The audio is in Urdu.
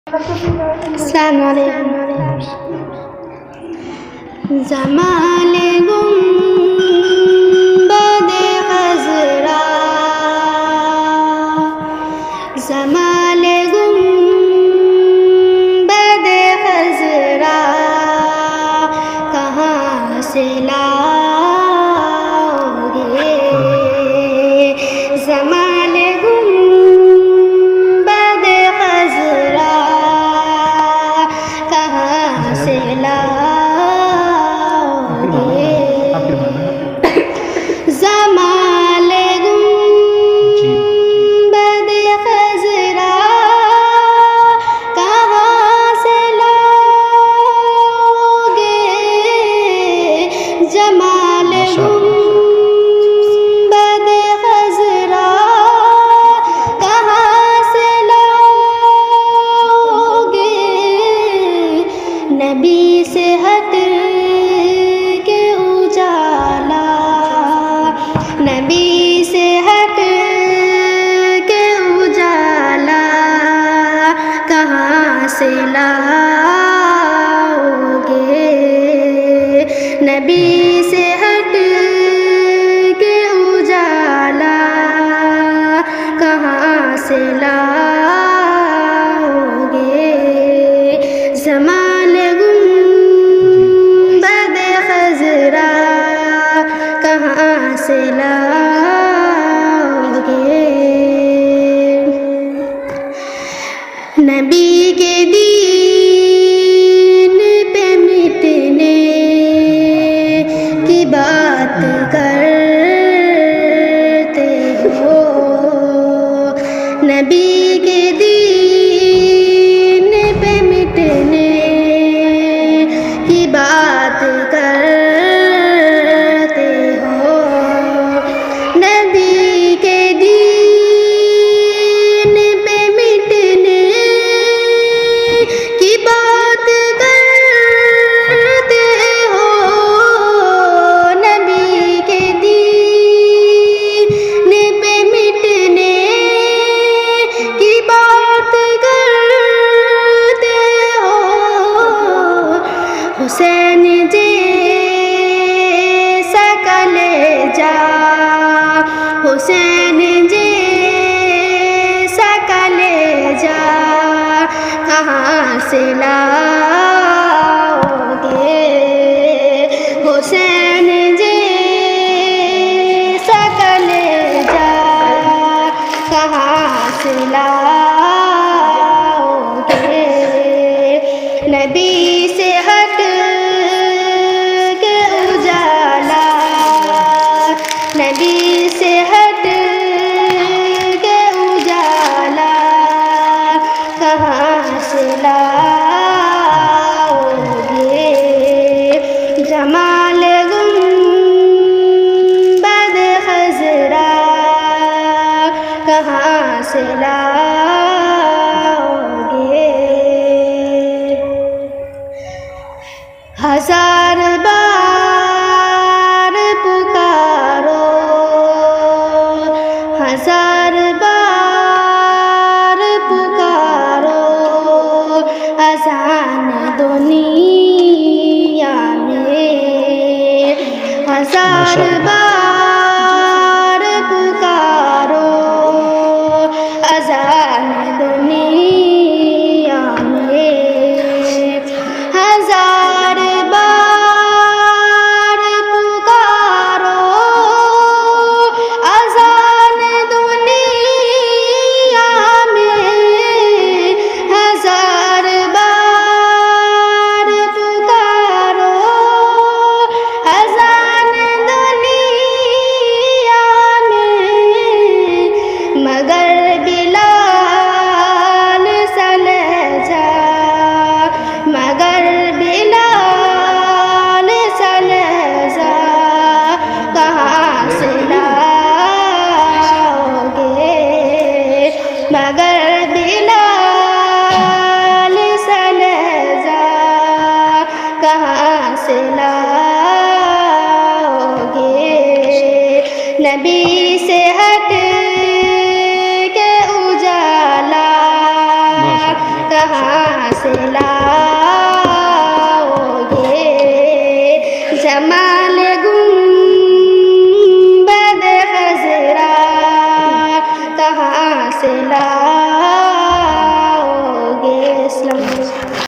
السلام علیکم. زمال گنبد خضرا، زمال گنبد خضرا کہاں سے لاؤ گے؟ زمال گنبد خضرا کہاں سے لاؤ گے؟ زمال گنبد خضرا کہاں سے لاؤ گے؟ جمال گنبد خضرا کہاں سے لاؤ گے؟ نبی سے ہٹ کے اجالا، نبی سے ہٹ کے اجالا کہاں سے لاؤ گے؟ نبی سے ہٹ کے اجالا کہاں سے لاؤ گے؟ زمال گنبد خضرا کہاں سے لاؤ گے؟ نبی کے دین پہ مٹنے کی بات کرتے ہو، نبی کے دین پہ مٹنے کی بات کرتے ہو، نبی کے دین پہ مٹنے کی بات کرتے ہو، نبی کے دین پہ مٹنے کی بات کرتے ہو۔ حسین جیسا کلیجا، حسین جیسا کلیجا کہاں سے لاؤ گے؟ حسین جیسا کلیجا کہاں سے لاؤ گے؟ نبی سے ہٹ کے اجالا، نبی سے ہٹ کے اجالا کہاں سے لاؤ گے؟ جمال گنبد خضرا کہاں سے لاؤ گے؟ ہزار بار پکارو، ہزار بار پکارو، اذان دنیا میں، ہزار بار پکارو، اذان دنیا میں، ہزار بار پکارو، اذان دنیا میں، ہزار بار پکارو، اذان دنیا میں، مگر بلال سا لہجہ، مگر بلال سا لہجہ کہاں سے لاؤ گے؟ مگر بلال سا لہجہ کہاں سے لاؤ گے؟ نبی سے ہٹ کے اجالا کہاں سے لاؤ گے جمال گنبد خضرا کہاں سے لاؤ